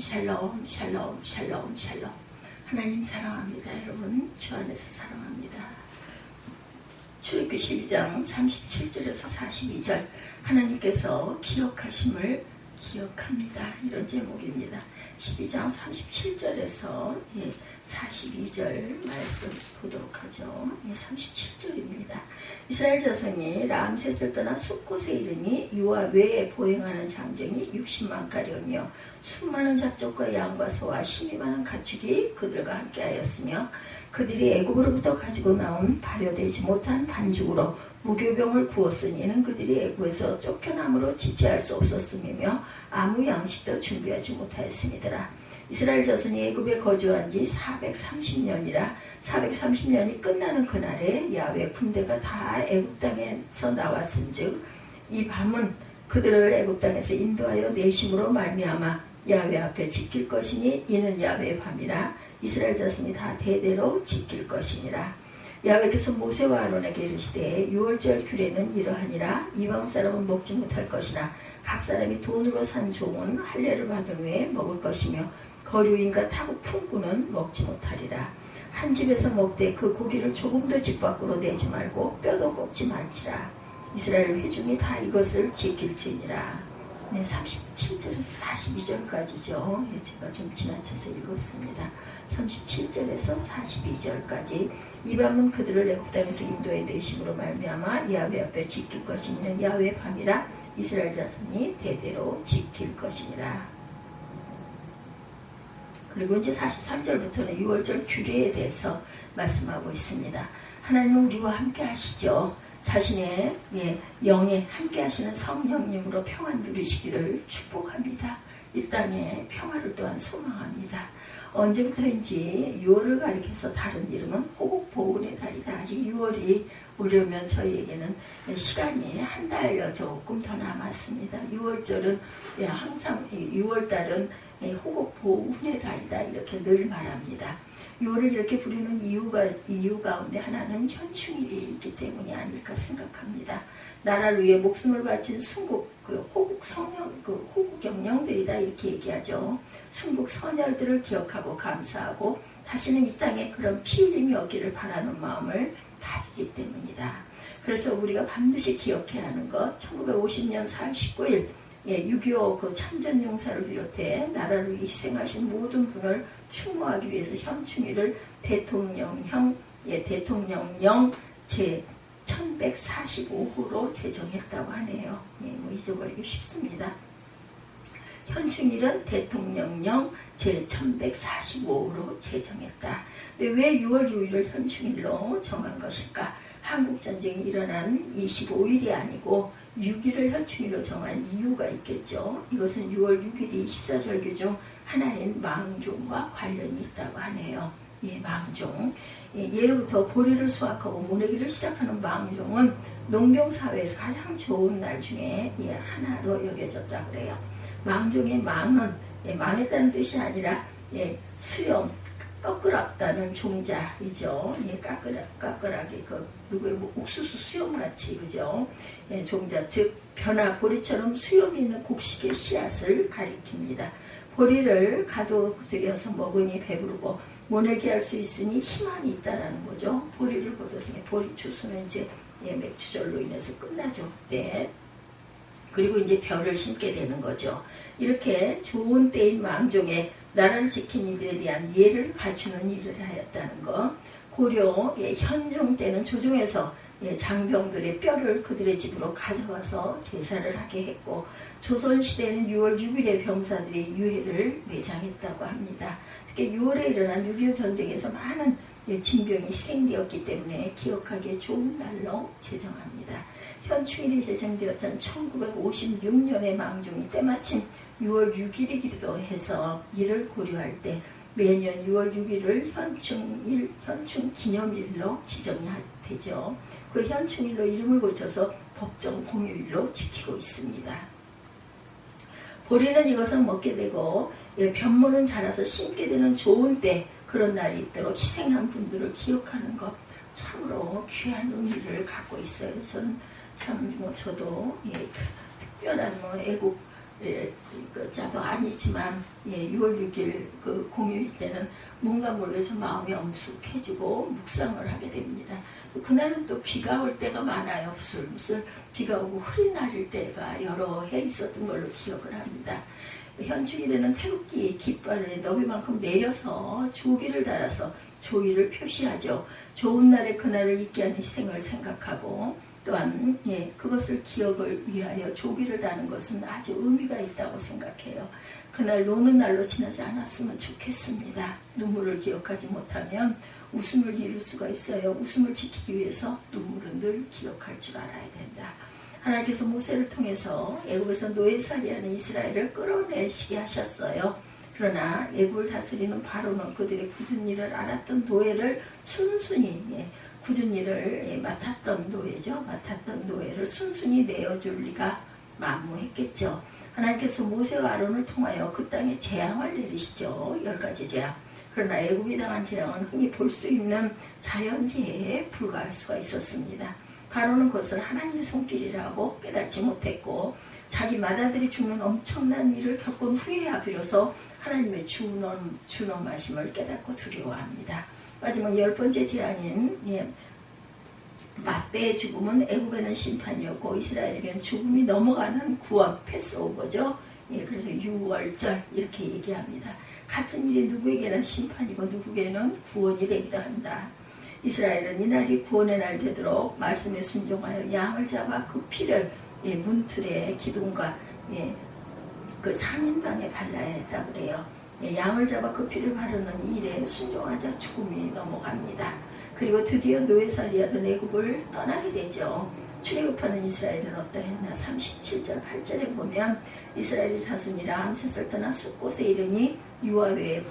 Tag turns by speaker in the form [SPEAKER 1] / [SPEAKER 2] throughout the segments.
[SPEAKER 1] 샬롬 샬롬 샬롬 샬롬. 하나님 사랑합니다. 여러분 주 안에서 사랑합니다. 출애굽기 12장 37절에서 42절 하나님께서 기억하심을 기억합니다. 이런 제목입니다. 12장 37절에서 42절 말씀 보도록 하죠. 37절입니다. 이스라엘 자손이 람셋을 떠나 숫곳에 이르니 유아 외에 보행하는 장정이 60만 가량이요 수많은 잡족과 양과 소와 힘이 많은 가축이 그들과 함께하였으며 그들이 애굽으로부터 가지고 나온 발효되지 못한 반죽으로 무교병을 부었으니 이는 그들이 애굽에서 쫓겨남으로 지체할 수 없었음이며 아무 양식도 준비하지 못하였음이더라. 이스라엘 자손이 애굽에 거주한 지 430년이라 430년이 끝나는 그날에 야훼 군대가 다 애굽 땅에서 나왔은즉 이 밤은 그들을 애굽 땅에서 인도하여 내심으로 말미암아 야훼 앞에 지킬 것이니 이는 야훼의 밤이라 이스라엘 자손이 다 대대로 지킬 것이니라. 야훼께서 모세와 아론에게 이르시되 유월절 규례는 이러하니라. 이방 사람은 먹지 못할 것이나 각 사람이 돈으로 산 종은 할례를 받은 후에 먹을 것이며 거류인과 타고 품꾼은 먹지 못하리라. 한 집에서 먹되 그 고기를 조금도 집 밖으로 내지 말고 뼈도 꺾지 말지라. 이스라엘 회중이 다 이것을 지킬지니라. 37절에서 42절까지죠. 제가 좀 지나쳐서 읽었습니다. 37절에서 42절까지 이 밤은 그들을 애굽 땅에서 인도해 내심으로 말미암아 야훼 앞에 지킬 것이니는 야훼의 밤이라 이스라엘 자손이 대대로 지킬 것이니라. 그리고 이제 43절부터는 유월절 규례에 대해서 말씀하고 있습니다. 하나님은 우리와 함께 하시죠. 자신의 영에 함께 하시는 성령님으로 평안 누리시기를 축복합니다. 이 땅에 평화를 또한 소망합니다. 언제부터인지 6월을 가리켜서 다른 이름은 호국보훈의 달이다. 아직 6월이 오려면 저희에게는 시간이 한 달 조금 더 남았습니다. 6월절은 항상 6월달은 호국보훈의 달이다 이렇게 늘 말합니다. 6월을 이렇게 부르는 이유 가운데 하나는 현충일이 있기 때문이 아닐까 생각합니다. 나라를 위해 목숨을 바친 순국 호국 영령들이다 이렇게 얘기하죠. 순국 선열들을 기억하고 감사하고 다시는 이 땅에 그런 피 흘림이 없기를 바라는 마음을 가지기 때문이다. 그래서 우리가 반드시 기억해야 하는 것 1950년 4월 19일 6.25 그 참전용사를 비롯해 나라를 위해 희생하신 모든 분을 추모하기 위해서 현충일을 대통령령 제 1145호로 제정했다고 하네요. 잊어버리기 쉽습니다. 현충일은 대통령령 제 1145호로 제정했다. 왜 6월 6일을 현충일로 정한 것일까? 한국전쟁이 일어난 25일이 아니고 6일을 현충일로 정한 이유가 있겠죠. 이것은 6월 6일이 14절기 중 하나인 망종과 관련이 있다고 하네요. 망종. 예로부터 보리를 수확하고 모내기를 시작하는 망종은 농경사회에서 가장 좋은 날 중에 하나로 여겨졌다고 그래요. 망종의 망은 망했다는 뜻이 아니라 수염, 꺾으랍다는 종자이죠. 까끌하게 누구의 옥수수 수염같이 그죠? 종자 즉 벼나 보리처럼 수염이 있는 곡식의 씨앗을 가리킵니다. 보리를 가둬들여서 먹으니 배부르고 모내기 할 수 있으니 희망이 있다라는 거죠. 보리를 거뒀으니 보리 추수는 이제 맥주절로 인해서 끝나죠. 그때. 그리고 이제 벼를 심게 되는 거죠. 이렇게 좋은 때인 망종에 나라를 지킨 이들에 대한 예를 갖추는 일을 하였다는 것. 고려 현종 때는 조정에서 장병들의 뼈를 그들의 집으로 가져와서 제사를 하게 했고 조선시대에는 6월 6일에 병사들이 유해를 매장했다고 합니다. 특히 6월에 일어난 6.25 전쟁에서 많은 진병이 희생되었기 때문에 기억하기에 좋은 날로 제정합니다. 현충일이 제정되었던 1956년의 망종이 때마침 6월 6일이기도 해서 이를 고려할 때 매년 6월 6일을 현충 기념일로 지정이 되죠. 그 현충일로 이름을 고쳐서 법정 공휴일로 지키고 있습니다. 보리는 이것을 먹게 되고 변모는 자라서 심게 되는 좋은 때 그런 날이 있도록 희생한 분들을 기억하는 것 참으로 귀한 의미를 갖고 있어요. 저는 참 저도 특별한 애국 자도 아니지만 6월 6일 그 공휴일 때는 뭔가 모르게 마음이 엄숙해지고 묵상을 하게 됩니다. 그날은 또 비가 올 때가 많아요. 무슬무슬 비가 오고 흐린 날일 때가 여러 해 있었던 걸로 기억을 합니다. 현충일에는 태극기 깃발을 너비만큼 내려서 조기를 달아서 조의를 표시하죠. 좋은 날에 그날을 잊게 하는 희생을 생각하고 또한 그것을 기억을 위하여 조기를 다는 것은 아주 의미가 있다고 생각해요. 그날 노는 날로 지나지 않았으면 좋겠습니다. 눈물을 기억하지 못하면 웃음을 잃을 수가 있어요. 웃음을 지키기 위해서 눈물은 늘 기억할 줄 알아야 된다. 하나님께서 모세를 통해서 애굽에서 노예살이하는 이스라엘을 끌어내시게 하셨어요. 그러나 애굽을 다스리는 바로는 그들의 굳은 일을 알았던 노예를 순순히 굳은 일을 맡았던 노예죠. 맡았던 노예를 순순히 내어줄 리가 만무했겠죠. 하나님께서 모세와 아론을 통하여 그 땅에 재앙을 내리시죠. 10가지 재앙. 그러나 애굽이 당한 재앙은 흔히 볼 수 있는 자연재해에 불과할 수가 있었습니다. 바로는 그것을 하나님의 손길이라고 깨닫지 못했고 자기 맏아들이 죽는 엄청난 일을 겪은 후에야 비로소 하나님의 준엄하심을 깨닫고 두려워합니다. 마지막 10번째 재앙인 맞배의 죽음은 애굽에는 심판이었고 이스라엘에게는 죽음이 넘어가는 구원, 패스오버죠. 그래서 6월절 이렇게 얘기합니다. 같은 일이 누구에게나 심판이고 누구에게는 구원이 되기도 한다. 이스라엘은 이날이 구원의 날 되도록 말씀에 순종하여 양을 잡아 그 피를 문틀의 기둥과 그 상인방에 발라야 했다고 그래요. 양을 잡아 그 피를 바르는 일에 순종하자 죽음이 넘어갑니다. 그리고 드디어 노예살이하던 애굽을 떠나게 되죠. 출애굽하는 이스라엘은 어떠했나? 37절 8절에 보면 이스라엘의 자손이 람셋을 떠나 숫곳에 이르니 유아외에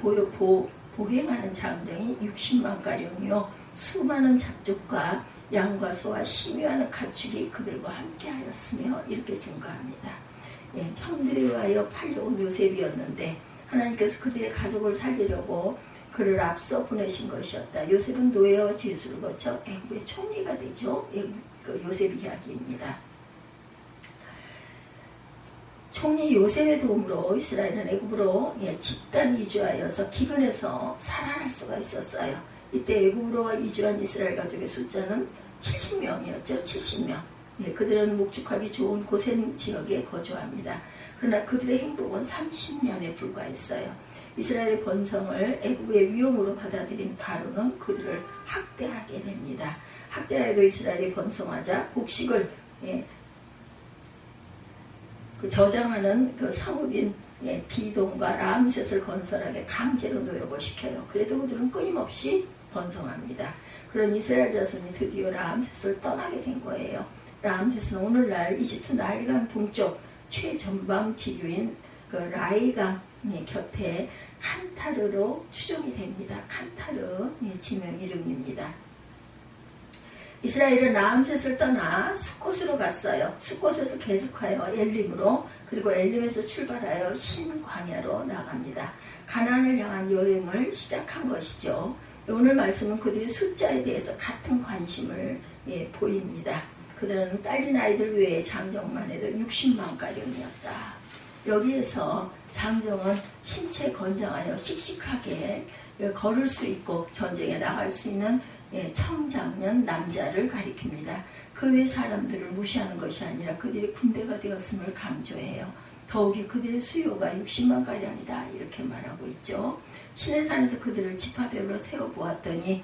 [SPEAKER 1] 보행하는 장정이 60만 가량이요 수많은 잡족과 양과 소와 심유하는 가축이 그들과 함께 하였으며 이렇게 증거합니다. 형들에 의하여 팔려온 요셉이었는데 하나님께서 그들의 가족을 살리려고 그를 앞서 보내신 것이었다. 요셉은 노예와 죄수를 거쳐 애굽의 총리가 되죠. 요셉 이야기입니다. 총리 요셉의 도움으로 이스라엘은 애굽으로 집단 이주하여서 기근에서 살아날 수가 있었어요. 이때 애굽으로 이주한 이스라엘 가족의 숫자는 70명이었죠. 70명. 그들은 목축하기 좋은 고센 지역에 거주합니다. 그러나 그들의 행복은 30년에 불과했어요. 이스라엘의 번성을 애굽의 위험으로 받아들인 바로는 그들을 학대하게 됩니다. 학대하여도 이스라엘이 번성하자 곡식을 저장하는 그 성읍인 비동과 람셋을 건설하게 강제로 노역을 시켜요. 그래도 그들은 끊임없이 번성합니다. 그런 이스라엘 자손이 드디어 람셋을 떠나게 된 거예요. 람셋은 오늘날 이집트 나일강 동쪽 최전방 지류인 그 라이강 곁에 칸타르로 추정이 됩니다. 칸타르 지명 이름입니다. 이스라엘은 람셋을 떠나 숫곳으로 갔어요. 숫곳에서 계속하여 엘림으로 그리고 엘림에서 출발하여 신광야로 나갑니다. 가나안을 향한 여행을 시작한 것이죠. 오늘 말씀은 그들의 숫자에 대해서 같은 관심을 보입니다. 그들은 딸린 아이들 외에 장정만 해도 60만 가량이었다. 여기에서 장정은 신체 건장하여 씩씩하게 걸을 수 있고 전쟁에 나갈 수 있는 청장년 남자를 가리킵니다. 그 외 사람들을 무시하는 것이 아니라 그들이 군대가 되었음을 강조해요. 더욱이 그들의 수요가 60만 가량이다 이렇게 말하고 있죠. 시내산에서 그들을 집합별로 세워보았더니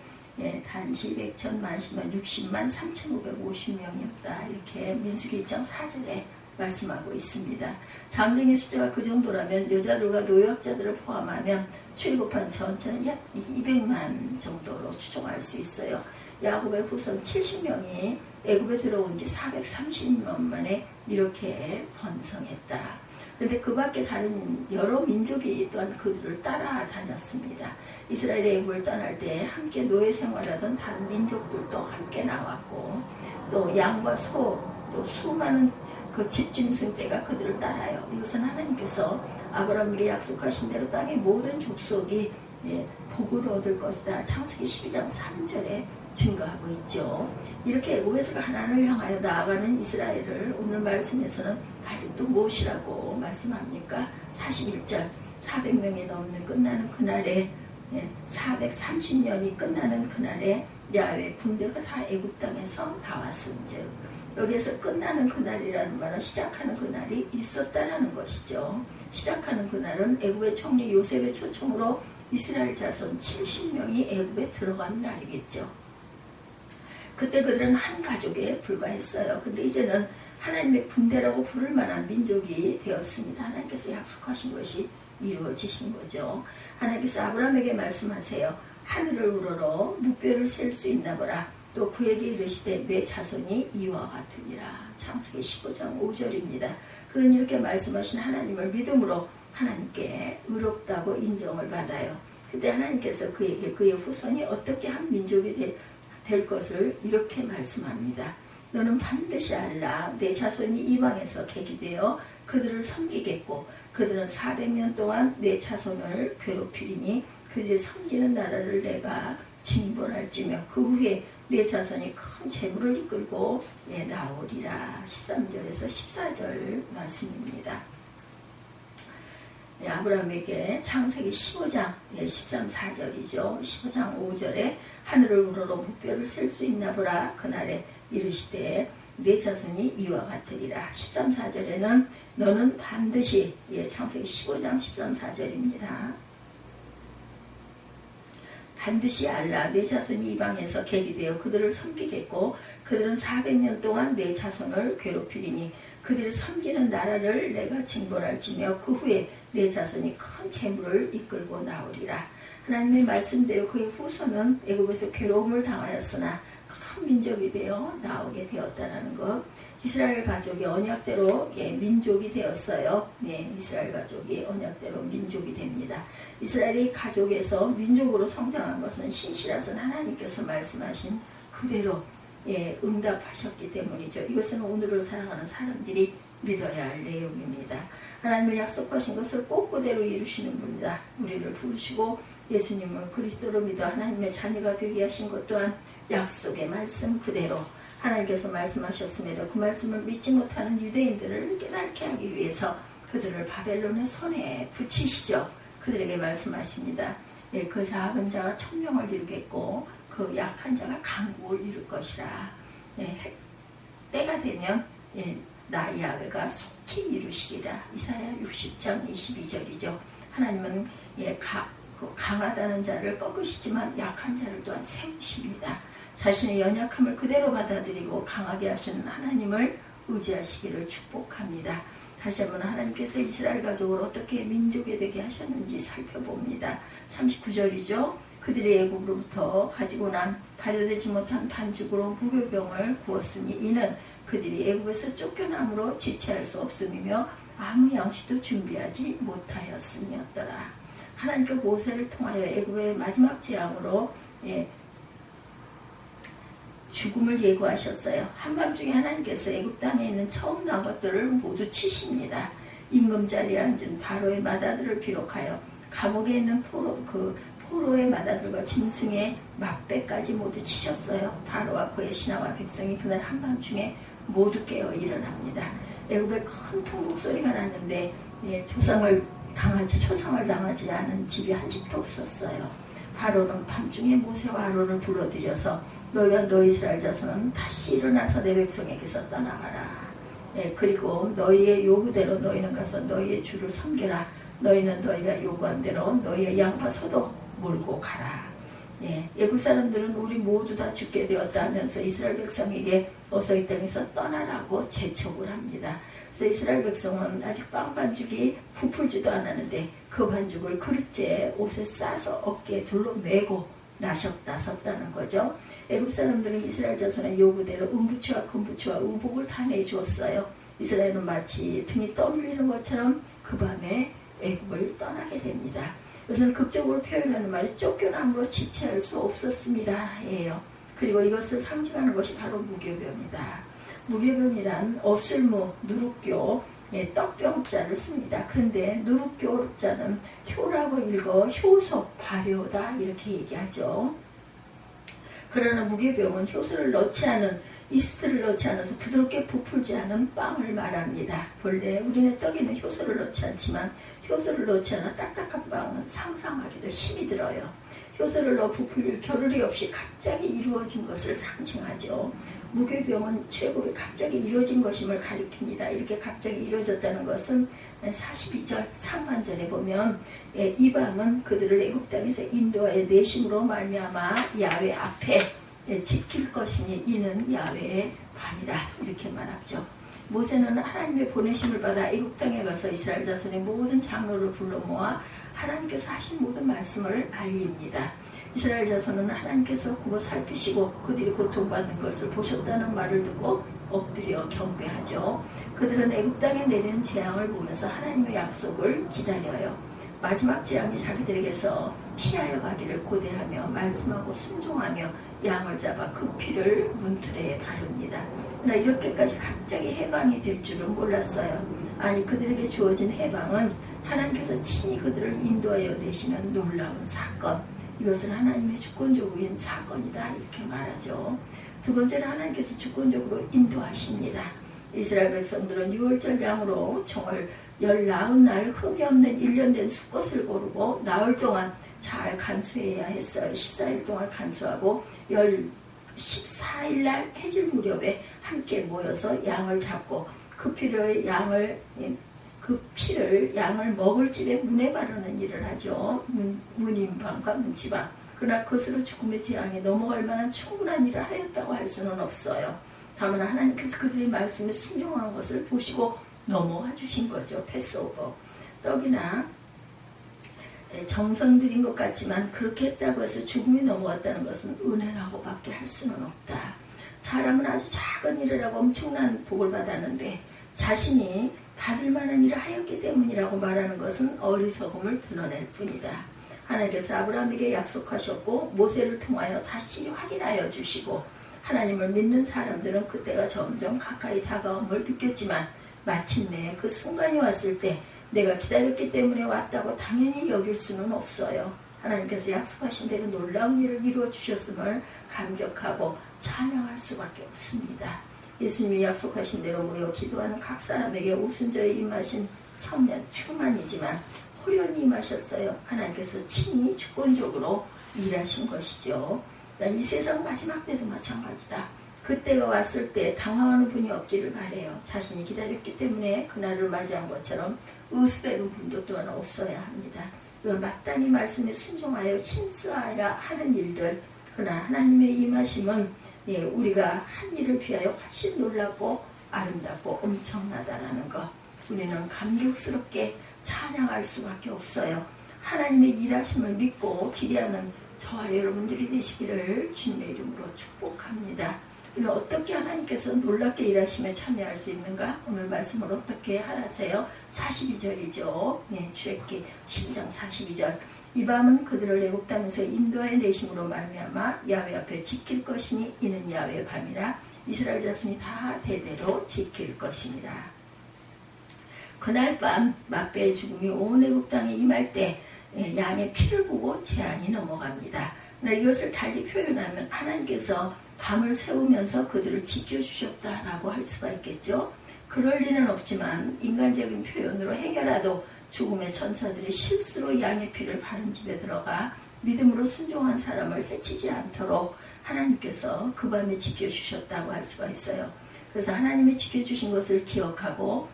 [SPEAKER 1] 단시 100천 만시만 60만 3,550명이었다 이렇게 민수기 1장 4절에 말씀하고 있습니다. 장정의 숫자가 그 정도라면 여자들과 노약자들을 포함하면 출애굽한 전체는 약 200만 정도로 추정할 수 있어요. 야곱의 후손 70명이 애굽에 들어온 지 430년 만에 이렇게 번성했다. 그런데 그 밖에 다른 여러 민족이 또한 그들을 따라다녔습니다. 이스라엘의 애굽을 떠날 때 함께 노예 생활하던 다른 민족들도 함께 나왔고 또 양과 소, 또 수많은 그 집짐승 떼가 그들을 따라요. 이것은 하나님께서 아브라함에게 약속하신 대로 땅의 모든 족속이 복을 얻을 것이다. 창세기 12장 3절에 증가하고 있죠. 이렇게 애굽에서 가나안을 향하여 나아가는 이스라엘을 오늘 말씀에서는 아직도 무엇이라고 말씀합니까? 41절 400명이 넘는 끝나는 그날에 430년이 끝나는 그날에 야훼 군대가 다 애굽 땅에서 나왔은즉 여기에서 끝나는 그날이라는 말은 시작하는 그날이 있었다라는 것이죠. 시작하는 그날은 애굽의 총리 요셉의 초청으로 이스라엘 자손 70명이 애굽에 들어간 날이겠죠. 그때 그들은 한 가족에 불과했어요. 근데 이제는 하나님의 군대라고 부를 만한 민족이 되었습니다. 하나님께서 약속하신 것이 이루어지신 거죠. 하나님께서 아브라함에게 말씀하세요. 하늘을 우러러 무뼈를 셀 수 있나 보라. 또 그에게 이르시되 내 자손이 이와 같으니라. 창세기 15장 5절입니다. 그러니 이렇게 말씀하신 하나님을 믿음으로 하나님께 의롭다고 인정을 받아요. 그때 하나님께서 그에게 그의 후손이 어떻게 한 민족이 될 것을 이렇게 말씀합니다. 너는 반드시 알라. 내 자손이 이방에서 계기되어 그들을 섬기겠고 그들은 400년 동안 내 자손을 괴롭히리니 그들이 섬기는 나라를 내가 징벌할지며 그 후에 내 자손이 큰 재물을 이끌고 나오리라. 13절에서 14절 말씀입니다. 아브라함에게 창세기 15장 13, 4절이죠. 15장 5절에 하늘을 우러러 무뼈를 셀 수 있나 보라. 그날에 이르시되 내 자손이 이와 같으리라. 13, 4절에는 너는 반드시 창세기 15장 13, 4절입니다. 반드시 알라. 내 자손이 이방에서 계기되어 그들을 섬기겠고 그들은 400년 동안 내 자손을 괴롭히리니 그들이 섬기는 나라를 내가 징벌할지며 그 후에 내 자손이 큰 재물을 이끌고 나오리라. 하나님의 말씀대로 그의 후손은 애굽에서 괴로움을 당하였으나 큰 민족이 되어 나오게 되었다는 것. 이스라엘 가족이 언약대로 민족이 되었어요. 이스라엘 가족이 언약대로 민족이 됩니다. 이스라엘이 가족에서 민족으로 성장한 것은 신실하신 하나님께서 말씀하신 그대로 응답하셨기 때문이죠. 이것은 오늘을 살아가는 사람들이 믿어야 할 내용입니다. 하나님의 약속하신 것을 꼭 그대로 이루시는 분이다. 우리를 부르시고 예수님을 그리스도로 믿어 하나님의 자녀가 되게 하신 것 또한 약속의 말씀 그대로 하나님께서 말씀하셨음에도 그 말씀을 믿지 못하는 유대인들을 깨닫게 하기 위해서 그들을 바벨론의 손에 붙이시죠. 그들에게 말씀하십니다. 그 작은 자가 천명을 이루겠고 그 약한 자가 강국을 이룰 것이라. 때가 되면 나 야훼가 속히 이루시리라. 이사야 60장 22절이죠. 하나님은 강하다는 자를 꺾으시지만 약한 자를 또한 세우십니다. 자신의 연약함을 그대로 받아들이고 강하게 하시는 하나님을 의지하시기를 축복합니다. 다시 한번 하나님께서 이스라엘 가족을 어떻게 민족이 되게 하셨는지 살펴봅니다. 39절이죠. 그들이 애굽으로부터 가지고 난 발효되지 못한 반죽으로 무교병을 구웠으니 이는 그들이 애굽에서 쫓겨남으로 지체할 수 없음이며 아무 양식도 준비하지 못하였음이었더라. 하나님께 모세를 통하여 애굽의 마지막 재앙으로 죽음을 예고하셨어요. 한밤중에 하나님께서 애굽 땅에 있는 처음 나온 것들을 모두 치십니다. 임금자리에 앉은 바로의 마다들을 비롯하여 감옥에 있는 포로의 마다들과 짐승의 막배까지 모두 치셨어요. 바로와 그의 신하와 백성이 그날 한밤중에 모두 깨어 일어납니다. 애굽에 큰 통곡 소리가 났는데 초상을 당하지 않은 집이 한 집도 없었어요. 바로는 밤중에 모세와 아론을 불러들여서 너희와 너희 이스라엘 자손은 다시 일어나서 내 백성에게서 떠나가라. 그리고 너희의 요구대로 너희는 가서 너희의 주를 섬겨라. 너희는 너희가 요구한 대로 너희의 양과 소도 몰고 가라. 애굽 사람들은 우리 모두 다 죽게 되었다 하면서 이스라엘 백성에게 어서 이 땅에서 떠나라고 재촉을 합니다. 그래서 이스라엘 백성은 아직 빵 반죽이 부풀지도 않았는데 그 반죽을 그릇째 옷에 싸서 어깨에 둘러매고 나섰다는 거죠. 애굽 사람들은 이스라엘 자손의 요구대로 은부치와 금부치와 의복을 다 내주었어요. 이스라엘은 마치 등이 떠밀리는 것처럼 그 밤에 애굽을 떠나게 됩니다. 이것은 극적으로 표현하는 말이 쫓겨남으로 지체할 수 없었습니다. 예요. 그리고 이것을 상징하는 것이 바로 무교병이다. 무교병이란 없을무, 누룩교, 떡병자를 씁니다. 그런데 누룩교자는 효라고 읽어 효속, 발효다 이렇게 얘기하죠. 그러나 무교병은 효소를 넣지 않은 이스트를 넣지 않아서 부드럽게 부풀지 않은 빵을 말합니다. 본래 우리네 떡에는 효소를 넣지 않지만 효소를 넣지 않아 딱딱한 빵은 상상하기도 힘이 들어요. 효소를 넣어 부풀릴 겨를이 없이 갑자기 이루어진 것을 상징하죠. 무교병은 최고로 갑자기 이루어진 것임을 가리킵니다. 이렇게 갑자기 이루어졌다는 것은 42절 상반절에 보면 이방은 그들을 애굽 땅에서 인도하여 내심으로 말미암아 야훼 앞에 지킬 것이니 이는 야훼의 밤이라 이렇게 말하죠. 모세는 하나님의 보내심을 받아 애굽 땅에 가서 이스라엘 자손의 모든 장로를 불러 모아 하나님께서 하신 모든 말씀을 알립니다. 이스라엘 자손은 하나님께서 굽어 살피시고 그들이 고통받는 것을 보셨다는 말을 듣고 엎드려 경배하죠. 그들은 애굽 땅에 내리는 재앙을 보면서 하나님의 약속을 기다려요. 마지막 재앙이 자기들에게서 피하여 가기를 고대하며 말씀하고 순종하며 양을 잡아 그 피를 문틀에 바릅니다. 그러나 이렇게까지 갑자기 해방이 될 줄은 몰랐어요. 아니 그들에게 주어진 해방은 하나님께서 친히 그들을 인도하여 내시는 놀라운 사건, 이것은 하나님의 주권적인 사건이다 이렇게 말하죠. 두 번째는 하나님께서 주권적으로 인도하십니다. 이스라엘 백성들은 6월절 양으로 총을 19날 흠이 없는 1년 된 수컷을 고르고 나흘 동안 잘 간수해야 했어요. 14일 동안 간수하고 14일날 해질 무렵에 함께 모여서 양을 잡고 그 피를 양을 먹을 집에 문에 바르는 일을 하죠. 문인방과 문지방. 그러나 그것으로 죽음의 재앙에 넘어갈 만한 충분한 일을 하였다고 할 수는 없어요. 다만 하나님께서 그들의 말씀에 순종한 것을 보시고 넘어가 주신 거죠. 패스오버. 떡이나 정성 들인 것 같지만 그렇게 했다고 해서 죽음이 넘어갔다는 것은 은혜라고 밖에 할 수는 없다. 사람은 아주 작은 일을 하고 엄청난 복을 받았는데 자신이 받을 만한 일을 하였기 때문이라고 말하는 것은 어리석음을 드러낼 뿐이다. 하나님께서 아브라함에게 약속하셨고 모세를 통하여 다시 확인하여 주시고 하나님을 믿는 사람들은 그때가 점점 가까이 다가옴을 느꼈지만 마침내 그 순간이 왔을 때 내가 기다렸기 때문에 왔다고 당연히 여길 수는 없어요. 하나님께서 약속하신 대로 놀라운 일을 이루어 주셨음을 감격하고 찬양할 수밖에 없습니다. 예수님이 약속하신 대로 모여 기도하는 각 사람에게 오순절에 임하신 성령 충만이지만 호련히 임하셨어요. 하나님께서 친히 주권적으로 일하신 것이죠. 이 세상 마지막 때도 마찬가지다. 그때가 왔을 때 당황하는 분이 없기를 바라요. 자신이 기다렸기 때문에 그날을 맞이한 것처럼 의수되는 분도 또한 없어야 합니다. 이건 마땅히 말씀에 순종하여 힘쓰아야 하는 일들, 그러나 하나님의 임하심은 우리가 한 일을 비하여 훨씬 놀랍고 아름답고 엄청나다라는 것, 우리는 감격스럽게 찬양할 수밖에 없어요. 하나님의 일하심을 믿고 기대하는 저와 여러분들이 되시기를 주님의 이름으로 축복합니다. 우리는 어떻게 하나님께서 놀랍게 일하심에 참여할 수 있는가? 오늘 말씀을 어떻게 하라세요? 42절이죠. 출애굽기 10장 42절. 이 밤은 그들을 애굽 땅에서 인도하여 내심으로 말미암아 야훼 앞에 지킬 것이니 이는 야훼의 밤이라. 이스라엘 자손이 다 대대로 지킬 것입니다. 그날 밤 막배의 죽음이 온 애굽 땅에 임할 때 양의 피를 보고 재앙이 넘어갑니다. 이것을 달리 표현하면 하나님께서 밤을 새우면서 그들을 지켜주셨다라고 할 수가 있겠죠. 그럴 리는 없지만 인간적인 표현으로 행여라도 죽음의 천사들이 실수로 양의 피를 바른 집에 들어가 믿음으로 순종한 사람을 해치지 않도록 하나님께서 그 밤에 지켜주셨다고 할 수가 있어요. 그래서 하나님이 지켜주신 것을 기억하고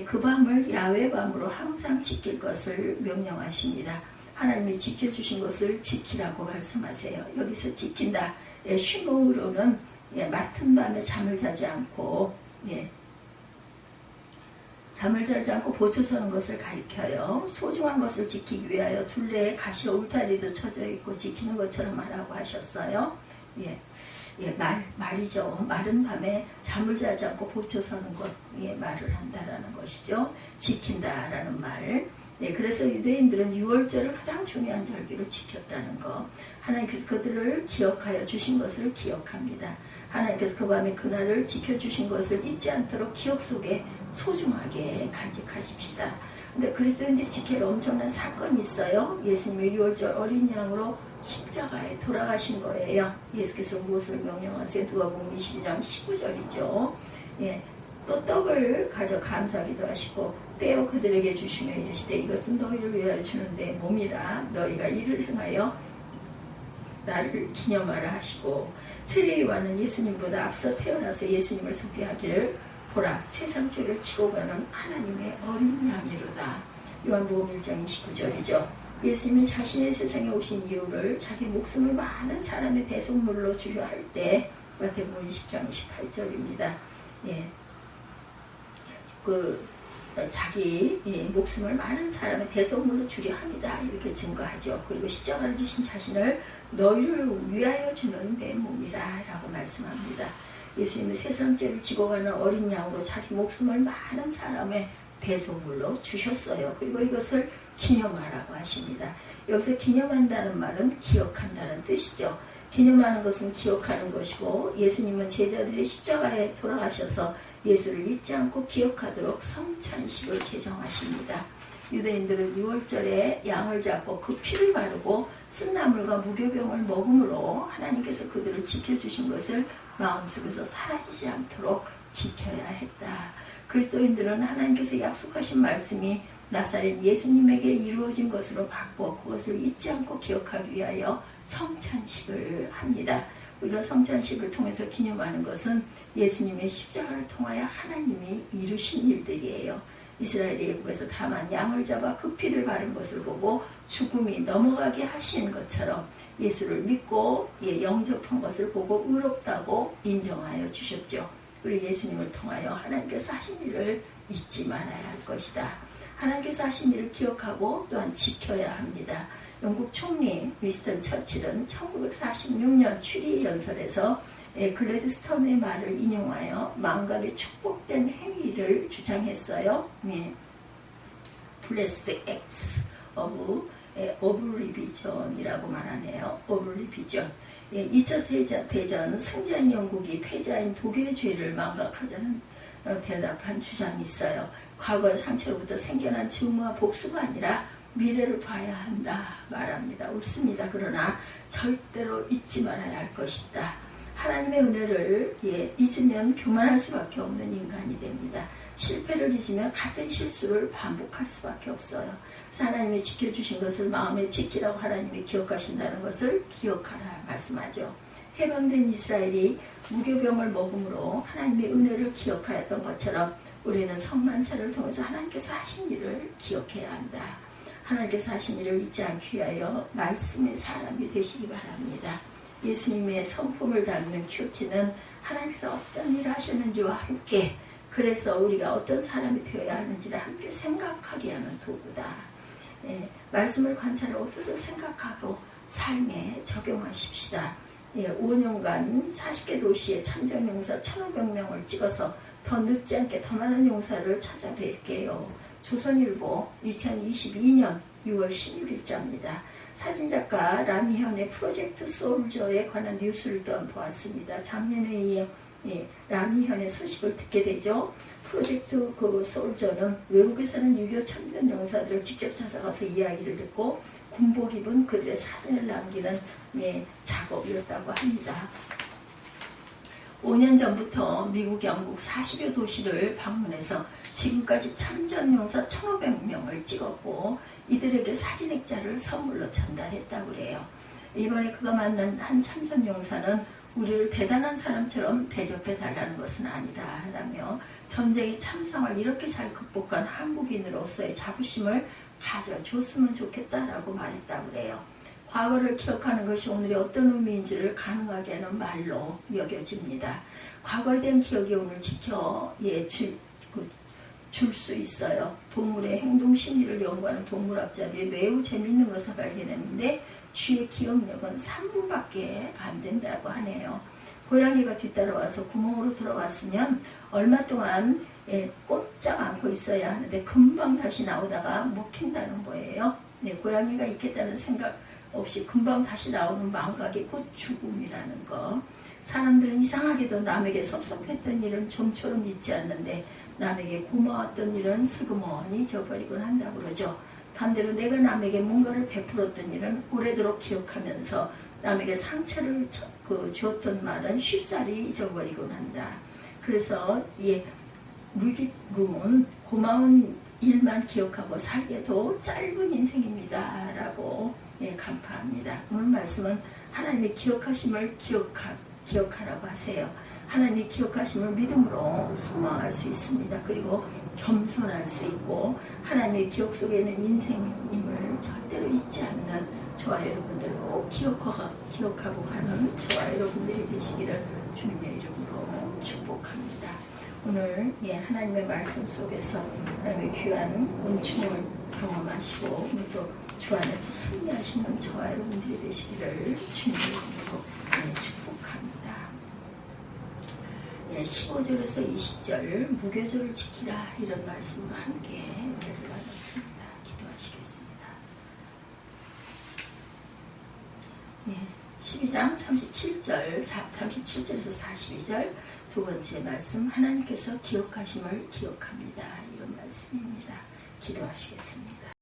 [SPEAKER 1] 그 밤을 야훼 밤으로 항상 지킬 것을 명령하십니다. 하나님이 지켜주신 것을 지키라고 말씀하세요. 여기서 지킨다. 쉼으로는 맡은 밤에 잠을 자지 않고 보초 서는 것을 가리켜요. 소중한 것을 지키기 위하여 둘레에 가시와 울타리도 쳐져 있고 지키는 것처럼 하라고 하셨어요. 말이죠. 마른 밤에 잠을 자지 않고 보초 서는 것, 말을 한다라는 것이죠. 지킨다라는 말. 그래서 유대인들은 6월절을 가장 중요한 절기로 지켰다는 것. 하나님께서 그들을 기억하여 주신 것을 기억합니다. 하나님께서 그 밤에 그날을 지켜주신 것을 잊지 않도록 기억 속에 소중하게 간직하십시다. 근데 그리스도인들이 지킬 엄청난 사건이 있어요. 예수님의 6월절 어린 양으로 십자가에 돌아가신 거예요. 예수께서 무엇을 명령하세요? 누가복음 22장 19절이죠. 예, 또 떡을 가져 감사기도 하시고 떼어 그들에게 주시며 이르시되 이것은 너희를 위하여 주는 내 몸이라 너희가 이를 행하여 나를 기념하라 하시고 세례요한은 예수님보다 앞서 태어나서 예수님을 소개하기를 보라 세상 죄를 지고 가는 하나님의 어린 양이로다. 요한복음 1장 29절이죠. 예수님은 자신의 세상에 오신 이유를 자기 목숨을 많은 사람의 대속물로 주려 할 때 마태복음 20장 28절입니다. 예. 자기 목숨을 많은 사람의 대속물로 주려 합니다. 이렇게 증거하죠. 그리고 십자가를 지신 자신을 너희를 위하여 주는 내 몸이라 라고 말씀합니다. 예수님은 세상 죄를 지고 가는 어린 양으로 자기 목숨을 많은 사람의 대속물로 주셨어요. 그리고 이것을 기념하라고 하십니다. 여기서 기념한다는 말은 기억한다는 뜻이죠. 기념하는 것은 기억하는 것이고 예수님은 제자들이 십자가에 돌아가셔서 예수를 잊지 않고 기억하도록 성찬식을 제정하십니다. 유대인들은 6월절에 양을 잡고 그 피를 바르고 쓴나물과 무교병을 먹음으로 하나님께서 그들을 지켜주신 것을 마음속에서 사라지지 않도록 지켜야 했다. 그리스도인들은 하나님께서 약속하신 말씀이 나사렛 예수님에게 이루어진 것으로 받고 그것을 잊지 않고 기억하기 위하여 성찬식을 합니다. 우리가 성찬식을 통해서 기념하는 것은 예수님의 십자가를 통하여 하나님이 이루신 일들이에요. 이스라엘 애굽에서 다만 양을 잡아 그 피를 바른 것을 보고 죽음이 넘어가게 하신 것처럼 예수를 믿고 영접한 것을 보고 의롭다고 인정하여 주셨죠. 우리 예수님을 통하여 하나님께서 하신 일을 잊지 말아야 할 것이다. 하나님께서 하신 일을 기억하고 또한 지켜야 합니다. 영국 총리 위스턴 처칠은 1946년 추리 연설에서 글래드스톤의 말을 인용하여 망각의 축복된 행위를 주장했어요. Blessed acts of oblivision이라고 말하네요. oblivision. 2차 대전 승자인 영국이 패자인 독일의 죄를 망각하자는 대답한 주장이 있어요. 과거의 상처로부터 생겨난 증오와 복수가 아니라 미래를 봐야 한다 말합니다. 옳습니다. 그러나 절대로 잊지 말아야 할 것이다. 하나님의 은혜를 잊으면 교만할 수밖에 없는 인간이 됩니다. 실패를 잊으면 같은 실수를 반복할 수밖에 없어요. 그래서 하나님이 지켜주신 것을 마음에 지키라고 하나님이 기억하신다는 것을 기억하라 말씀하죠. 해방된 이스라엘이 무교병을 먹음으로 하나님의 은혜를 기억하였던 것처럼 우리는 성만찬을 통해서 하나님께서 하신 일을 기억해야 한다. 하나님께서 하신 일을 잊지 않기 위하여 말씀의 사람이 되시기 바랍니다. 예수님의 성품을 닮는 큐티는 하나님께서 어떤 일을 하셨는지와 함께 그래서 우리가 어떤 사람이 되어야 하는지를 함께 생각하게 하는 도구다. 말씀을 관찰하고 뜻을 생각하고 삶에 적용하십시다. 5년간 40개 도시의 참전용사 1,500명을 찍어서 더 늦지 않게 더 많은 용사를 찾아뵐게요. 조선일보 2022년 6월 16일자입니다. 사진작가 라미현의 프로젝트 솔저에 관한 뉴스를 또한 보았습니다. 작년에 라미현의 소식을 듣게 되죠. 프로젝트 솔저는 외국에 사는 6.25 참전 용사들을 직접 찾아가서 이야기를 듣고 군복 입은 그들의 사진을 남기는 작업이었다고 합니다. 5년 전부터 미국, 영국 40여 도시를 방문해서 지금까지 참전용사 1,500명을 찍었고 이들에게 사진액자를 선물로 전달했다고 해요. 이번에 그가 만난 한 참전용사는 우리를 대단한 사람처럼 대접해달라는 것은 아니다 라며 전쟁의 참상을 이렇게 잘 극복한 한국인으로서의 자부심을 가져줬으면 좋겠다라고 말했다고 해요. 과거를 기억하는 것이 오늘의 어떤 의미인지를 가능하게 하는 말로 여겨집니다. 과거에 대한 기억이 오늘 지켜 줄 수 있어요. 동물의 행동 심리를 연구하는 동물학자들이 매우 재미있는 것을 발견했는데 쥐의 기억력은 3분밖에 안 된다고 하네요. 고양이가 뒤따라와서 구멍으로 들어갔으면 얼마 동안 꼼짝 않고 있어야 하는데 금방 다시 나오다가 먹힌다는 거예요. 고양이가 있겠다는 생각 없이 금방 다시 나오는 망각이 곧 죽음이라는 거. 사람들은 이상하게도 남에게 섭섭했던 일은 좀처럼 잊지 않는데 남에게 고마웠던 일은 슬그머니 잊어버리곤 한다고 그러죠. 반대로 내가 남에게 뭔가를 베풀었던 일은 오래도록 기억하면서 남에게 상처를 주었던 말은 쉽사리 잊어버리곤 한다. 그래서 물기름은 고마운 일만 기억하고 살게도 짧은 인생입니다 라고 간파합니다. 오늘 말씀은 하나님의 기억하심을 기억하라고 하세요. 하나님의 기억하심을 믿음으로 소망할 수 있습니다. 그리고 겸손할 수 있고 하나님의 기억 속에는 인생임을 절대로 잊지 않는 저와 여러분들 꼭 기억하고 가는 저와 여러분들이 되시기를 주님의 이름으로 축복합니다. 오늘 하나님의 말씀 속에서 하나님의 귀한 은총을 경험하시고 또 주 안에서 승리하시는 저와 여러분들이 되시기를 주님의 이름으로 축복합니다. 15절에서 20절 무교절을 지키라 이런 말씀과 함께 예를 나눴습니다. 기도하시겠습니다. 12장 37절에서 42절 두 번째 말씀 하나님께서 기억하심을 기억합니다. 이런 말씀입니다. 기도하시겠습니다.